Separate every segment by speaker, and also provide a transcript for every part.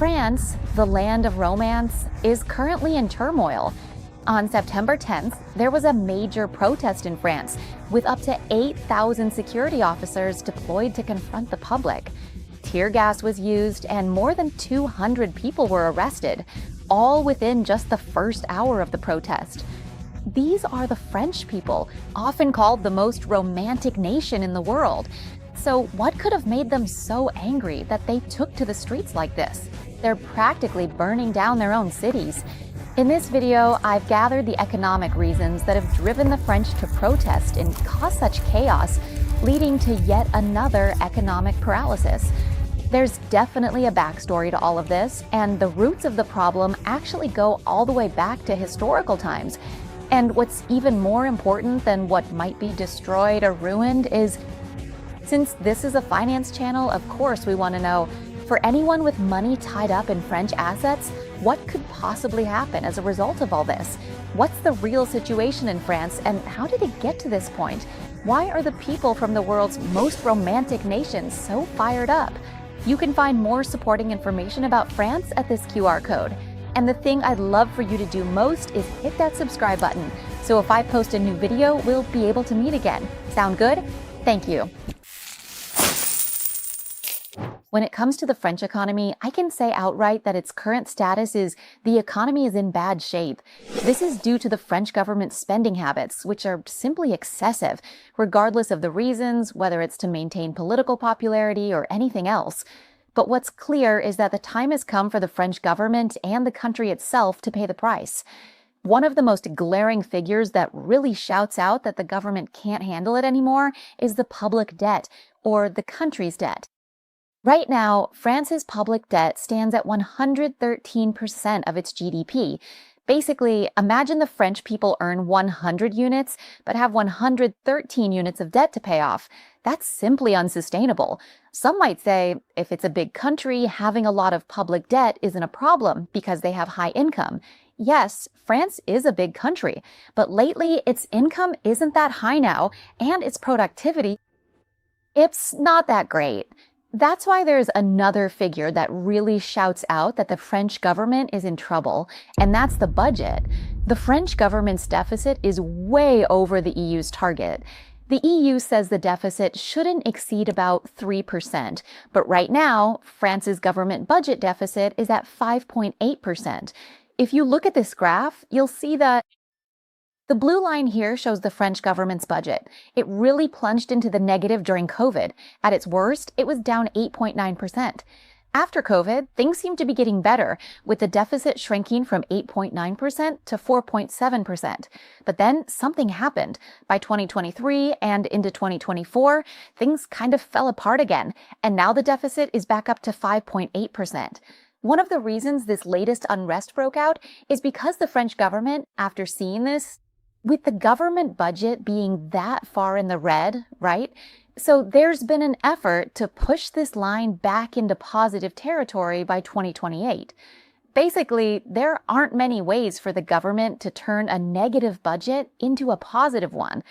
Speaker 1: France, the land of romance, is currently in turmoil. On September 10th, there was a major protest in France, with up to 8,000 security officers deployed to confront the public. Tear gas was used, and more than 200 people were arrested, all within just the first hour of the protest. These are the French people, often called the most romantic nation in the world. So what could have made them so angry that they took to the streets like this? They're practically burning down their own cities. In this video, I've gathered the economic reasons that have driven the French to protest and cause such chaos, leading to yet another economic paralysis. There's definitely a backstory to all of this, and the roots of the problem actually go all the way back to historical times. And what's even more important than what might be destroyed or ruined is, since this is a finance channel, of course we want to know, for anyone with money tied up in French assets, what could possibly happen as a result of all this? What's the real situation in France, and how did it get to this point? Why are the people from the world's most romantic nation so fired up? You can find more supporting information about France at this QR code. And the thing I'd love for you to do most is hit that subscribe button, so if I post a new video, we'll be able to meet again. Sound good? Thank you. When it comes to the French economy, I can say outright that its current status is the economy is in bad shape. This is due to the French government's spending habits, which are simply excessive, regardless of the reasons, whether it's to maintain political popularity or anything else. But what's clear is that the time has come for the French government and the country itself to pay the price. One of the most glaring figures that really shouts out that the government can't handle it anymore is the public debt, or the country's debt. Right now, France's public debt stands at 113% of its GDP. Basically, imagine the French people earn 100 units, but have 113 units of debt to pay off. That's simply unsustainable. Some might say, if it's a big country, having a lot of public debt isn't a problem because they have high income. Yes, France is a big country, but lately its income isn't that high now, and its productivity, it's not that great. That's why there's another figure that really shouts out that the French government is in trouble, and that's the budget. The French government's deficit is way over the EU's target. The EU says the deficit shouldn't exceed about 3%, but right now, France's government budget deficit is at 5.8%. If you look at this graph, you'll see that the blue line here shows the French government's budget. It really plunged into the negative during COVID. At its worst, it was down 8.9%. After COVID, things seem to be getting better, with the deficit shrinking from 8.9% to 4.7%. But then something happened. By 2023 and into 2024, things kind of fell apart again, and now the deficit is back up to 5.8%. One of the reasons this latest unrest broke out is because the French government, after seeing this, with the government budget being that far in the red, right? So there's been an effort to push this line back into positive territory by 2028. Basically, there aren't many ways for the government to turn a negative budget into a positive one.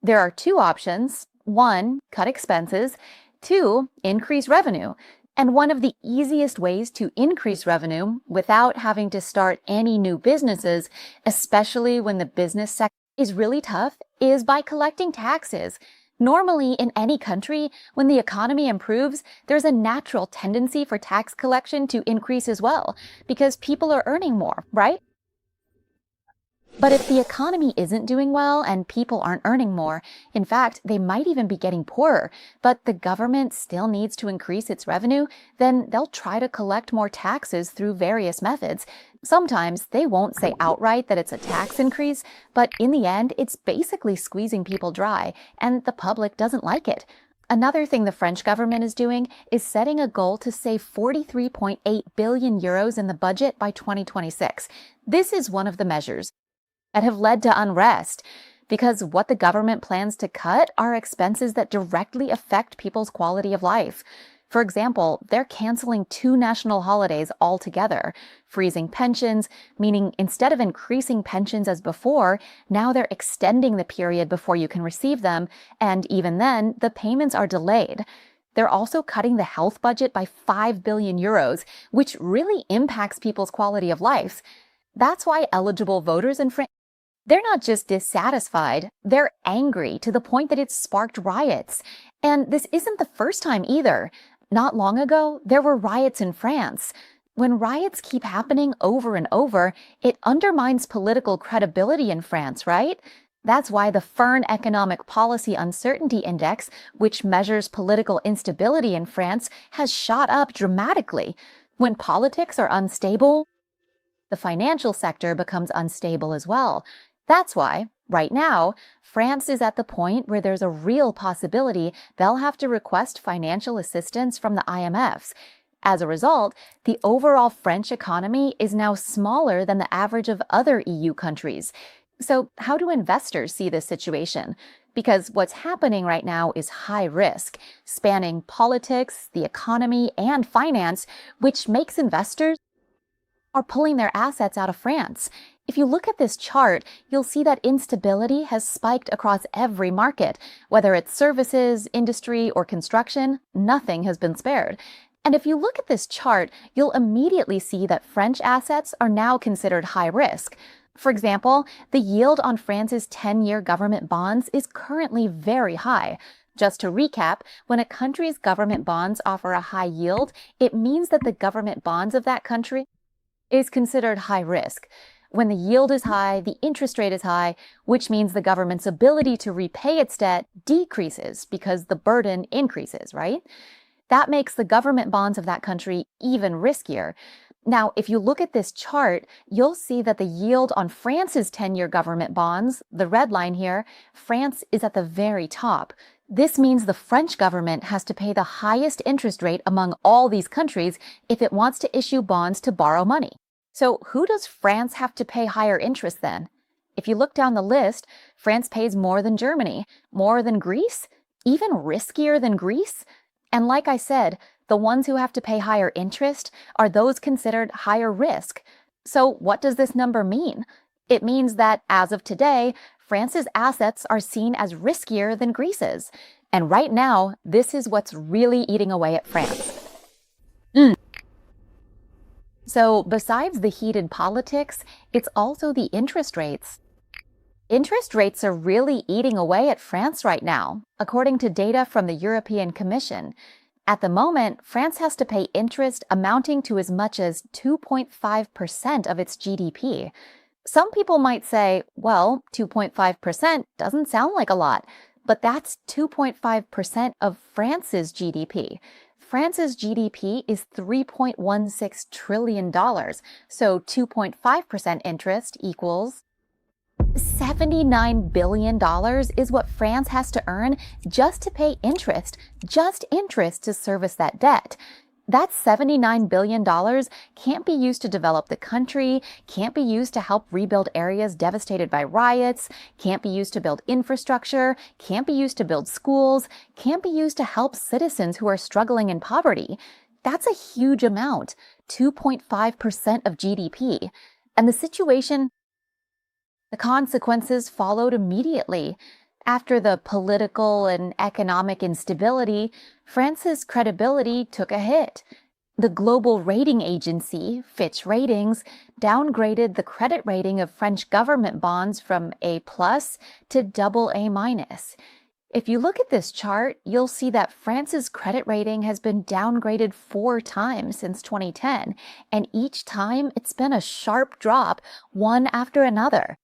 Speaker 1: There are two options. One, cut expenses. Two, increase revenue. And one of the easiest ways to increase revenue without having to start any new businesses, especially when the business sector is really tough, is by collecting taxes. Normally, in any country, when the economy improves, there's a natural tendency for tax collection to increase as well, because people are earning more, right? But if the economy isn't doing well and people aren't earning more, in fact, they might even be getting poorer, but the government still needs to increase its revenue, then they'll try to collect more taxes through various methods. Sometimes they won't say outright that it's a tax increase, but in the end, it's basically squeezing people dry, and the public doesn't like it. Another thing the French government is doing is setting a goal to save 43.8 billion euros in the budget by 2026. This is one of the measures that have led to unrest, because what the government plans to cut are expenses that directly affect people's quality of life. For example, they're canceling 2 national holidays altogether, freezing pensions, meaning instead of increasing pensions as before, now they're extending the period before you can receive them, and even then, the payments are delayed. They're also cutting the health budget by 5 billion euros, which really impacts people's quality of life. That's why eligible voters in France, they're not just dissatisfied, they're angry to the point that it's sparked riots. And this isn't the first time either. Not long ago, there were riots in France. When riots keep happening over and over, it undermines political credibility in France, right? That's why the FERN Economic Policy Uncertainty Index, which measures political instability in France, has shot up dramatically. When politics are unstable, the financial sector becomes unstable as well. That's why, right now, France is at the point where there's a real possibility they'll have to request financial assistance from the IMFs. As a result, the overall French economy is now smaller than the average of other EU countries. So how do investors see this situation? Because what's happening right now is high risk, spanning politics, the economy, and finance, which makes investors are pulling their assets out of France. If you look at this chart, you'll see that instability has spiked across every market. Whether it's services, industry, or construction, nothing has been spared. And if you look at this chart, you'll immediately see that French assets are now considered high risk. For example, the yield on France's 10-year government bonds is currently very high. Just to recap, when a country's government bonds offer a high yield, it means that the government bonds of that country is considered high risk. When the yield is high, the interest rate is high, which means the government's ability to repay its debt decreases because the burden increases, right? That makes the government bonds of that country even riskier. Now, if you look at this chart, you'll see that the yield on France's 10-year government bonds, the red line here, France is at the very top. This means the French government has to pay the highest interest rate among all these countries if it wants to issue bonds to borrow money. So who does France have to pay higher interest then? If you look down the list, France pays more than Germany, more than Greece, even riskier than Greece. And like I said, the ones who have to pay higher interest are those considered higher risk. So what does this number mean? It means that as of today, France's assets are seen as riskier than Greece's. And right now, this is what's really eating away at France. So besides the heated politics, it's also the interest rates. Interest rates are really eating away at France right now, according to data from the European Commission. At the moment, France has to pay interest amounting to as much as 2.5% of its GDP. Some people might say, well, 2.5% doesn't sound like a lot, but that's 2.5% of France's GDP. France's GDP is $3.16 trillion, so 2.5% interest equals $79 billion is what France has to earn just to pay interest, just interest to service that debt. That $79 billion can't be used to develop the country, can't be used to help rebuild areas devastated by riots, can't be used to build infrastructure, can't be used to build schools, can't be used to help citizens who are struggling in poverty. That's a huge amount, 2.5% of GDP. And the consequences followed immediately. After the political and economic instability, France's credibility took a hit. The global rating agency, Fitch Ratings, downgraded the credit rating of French government bonds from A+ to AA-. If you look at this chart, you'll see that France's credit rating has been downgraded 4 times since 2010, and each time it's been a sharp drop, one after another.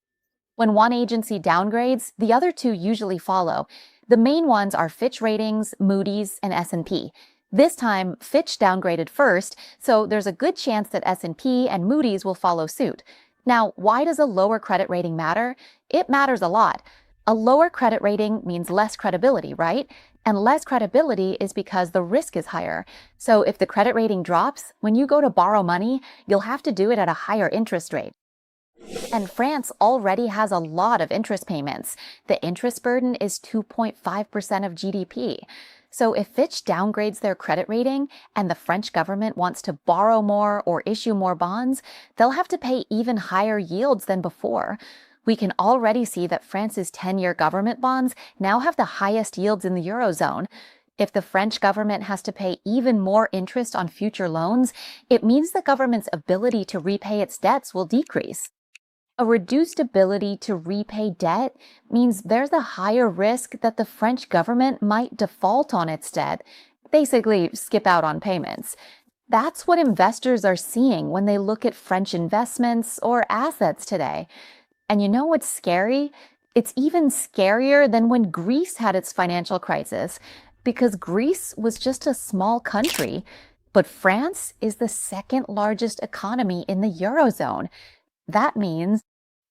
Speaker 1: When one agency downgrades, the other 2 usually follow. The main ones are Fitch Ratings, Moody's, and S&P. This time, Fitch downgraded first, so there's a good chance that S&P and Moody's will follow suit. Now, why does a lower credit rating matter? It matters a lot. A lower credit rating means less credibility, right? And less credibility is because the risk is higher. So if the credit rating drops, when you go to borrow money, you'll have to do it at a higher interest rate. And France already has a lot of interest payments. The interest burden is 2.5% of GDP. So if Fitch downgrades their credit rating and the French government wants to borrow more or issue more bonds, they'll have to pay even higher yields than before. We can already see that France's 10-year government bonds now have the highest yields in the Eurozone. If the French government has to pay even more interest on future loans, it means the government's ability to repay its debts will decrease. A reduced ability to repay debt means there's a higher risk that the French government might default on its debt, basically skip out on payments. That's what investors are seeing when they look at French investments or assets today. And you know what's scary? It's even scarier than when Greece had its financial crisis, because Greece was just a small country, but France is the second largest economy in the Eurozone. That means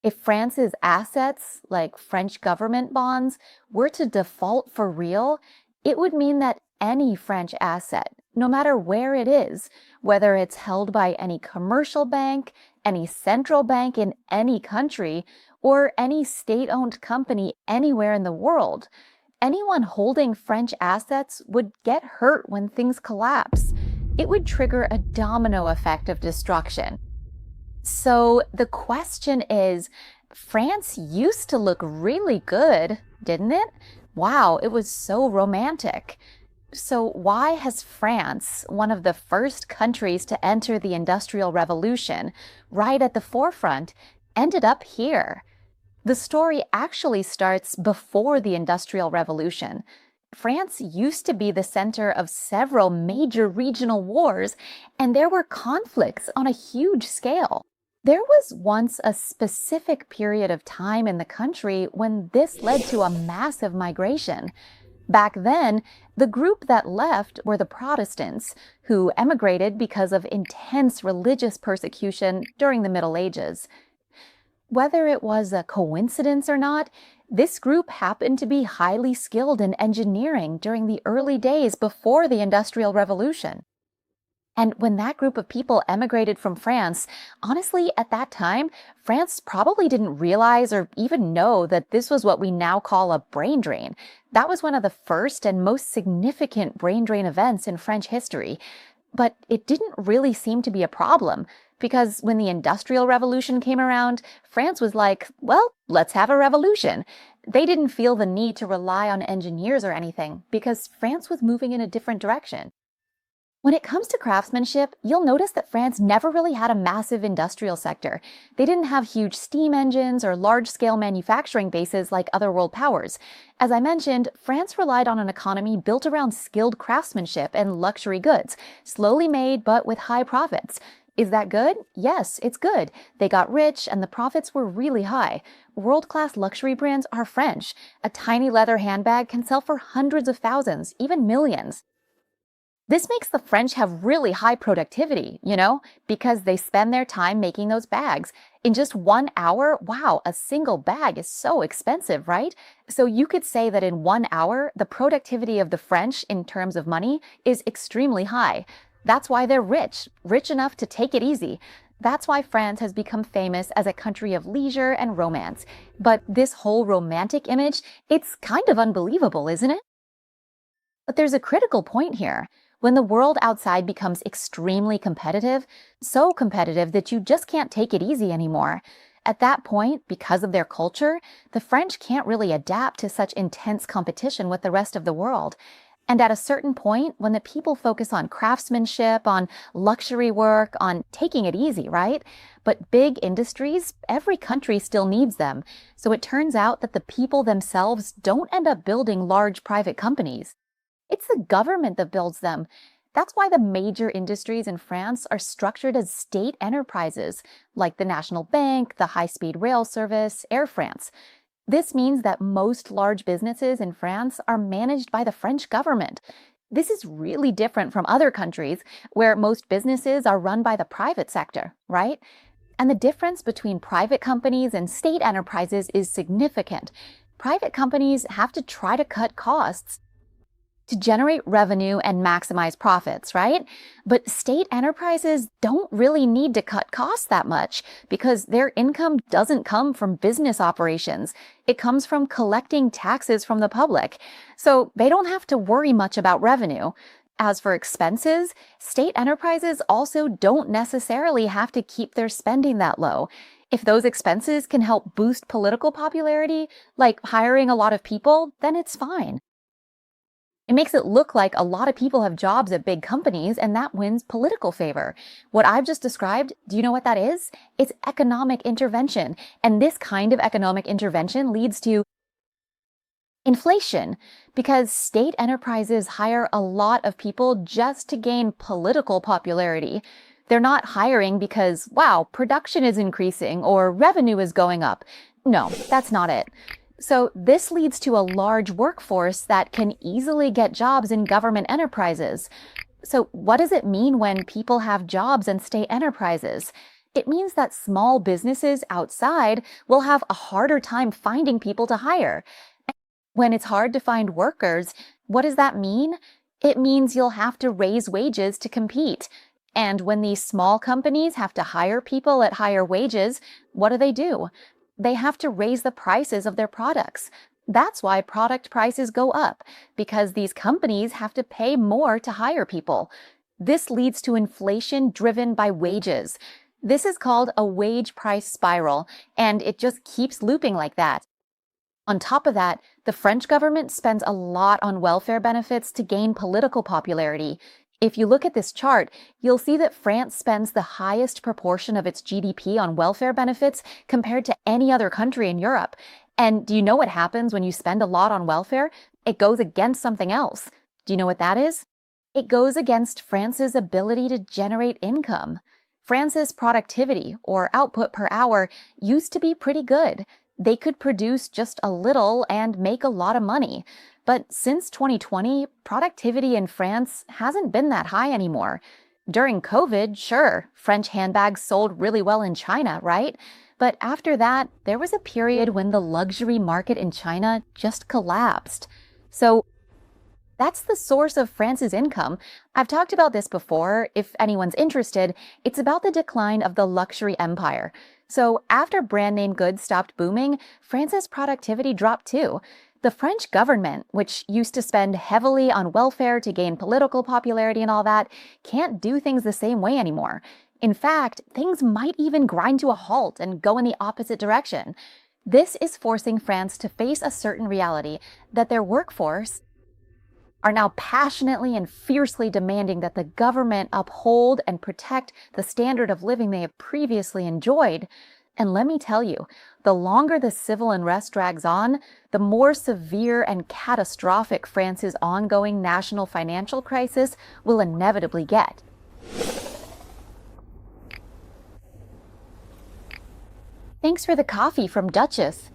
Speaker 1: if France's assets, like French government bonds, were to default for real, it would mean that any French asset, no matter where it is, whether it's held by any commercial bank, any central bank in any country, or any state-owned company anywhere in the world, anyone holding French assets would get hurt when things collapse. It would trigger a domino effect of destruction. So the question is, France used to look really good, didn't it? Wow, it was so romantic. So why has France, one of the first countries to enter the Industrial Revolution, right at the forefront, ended up here? The story actually starts before the Industrial Revolution. France used to be the center of several major regional wars, and there were conflicts on a huge scale. There was once a specific period of time in the country when this led to a massive migration. Back then, the group that left were the Protestants, who emigrated because of intense religious persecution during the Middle Ages. Whether it was a coincidence or not, this group happened to be highly skilled in engineering during the early days before the Industrial Revolution. And when that group of people emigrated from France, honestly, at that time, France probably didn't realize or even know that this was what we now call a brain drain. That was one of the first and most significant brain drain events in French history. But it didn't really seem to be a problem, because when the Industrial Revolution came around, France was like, well, let's have a revolution. They didn't feel the need to rely on engineers or anything, because France was moving in a different direction. When it comes to craftsmanship, you'll notice that France never really had a massive industrial sector. They didn't have huge steam engines or large-scale manufacturing bases like other world powers. As I mentioned, France relied on an economy built around skilled craftsmanship and luxury goods, slowly made but with high profits. Is that good? Yes, it's good. They got rich and the profits were really high. World-class luxury brands are French. A tiny leather handbag can sell for hundreds of thousands, even millions. This makes the French have really high productivity, because they spend their time making those bags. In just 1 hour, wow, a single bag is so expensive, right? So you could say that in 1 hour, the productivity of the French in terms of money is extremely high. That's why they're rich enough to take it easy. That's why France has become famous as a country of leisure and romance. But this whole romantic image, it's kind of unbelievable, isn't it? But there's a critical point here. When the world outside becomes extremely competitive, so competitive that you just can't take it easy anymore. At that point, because of their culture, the French can't really adapt to such intense competition with the rest of the world. And at a certain point, when the people focus on craftsmanship, on luxury work, on taking it easy, right? But big industries, every country still needs them. So it turns out that the people themselves don't end up building large private companies. It's the government that builds them. That's why the major industries in France are structured as state enterprises, like the National Bank, the high-speed rail service, Air France. This means that most large businesses in France are managed by the French government. This is really different from other countries where most businesses are run by the private sector, right? And the difference between private companies and state enterprises is significant. Private companies have to try to cut costs to generate revenue and maximize profits, right? But state enterprises don't really need to cut costs that much because their income doesn't come from business operations. It comes from collecting taxes from the public. So they don't have to worry much about revenue. As for expenses, state enterprises also don't necessarily have to keep their spending that low. If those expenses can help boost political popularity, like hiring a lot of people, then it's fine. It makes it look like a lot of people have jobs at big companies, and that wins political favor. What I've just described, do you know what that is? It's economic intervention. And this kind of economic intervention leads to inflation, because state enterprises hire a lot of people just to gain political popularity. They're not hiring because, wow, production is increasing or revenue is going up. No, that's not it. So this leads to a large workforce that can easily get jobs in government enterprises. So what does it mean when people have jobs in state enterprises? It means that small businesses outside will have a harder time finding people to hire. When it's hard to find workers, what does that mean? It means you'll have to raise wages to compete. And when these small companies have to hire people at higher wages, what do? They have to raise the prices of their products. That's why product prices go up, because these companies have to pay more to hire people. This leads to inflation driven by wages. This is called a wage price spiral, and it just keeps looping like that. On top of that, the French government spends a lot on welfare benefits to gain political popularity. If you look at this chart, you'll see that France spends the highest proportion of its GDP on welfare benefits compared to any other country in Europe. And do you know what happens when you spend a lot on welfare? It goes against something else. Do you know what that is? It goes against France's ability to generate income. France's productivity, or output per hour, used to be pretty good. They could produce just a little and make a lot of money. But since 2020, productivity in France hasn't been that high anymore. During COVID, sure, French handbags sold really well in China, right? But after that, there was a period when the luxury market in China just collapsed. So that's the source of France's income. I've talked about this before. If anyone's interested, it's about the decline of the luxury empire. So after brand name goods stopped booming, France's productivity dropped too. The French government, which used to spend heavily on welfare to gain political popularity and all that, can't do things the same way anymore. In fact, things might even grind to a halt and go in the opposite direction. This is forcing France to face a certain reality that their workforce are now passionately and fiercely demanding that the government uphold and protect the standard of living they have previously enjoyed. And let me tell you, the longer the civil unrest drags on, the more severe and catastrophic France's ongoing national financial crisis will inevitably get. Thanks for the coffee from Duchess.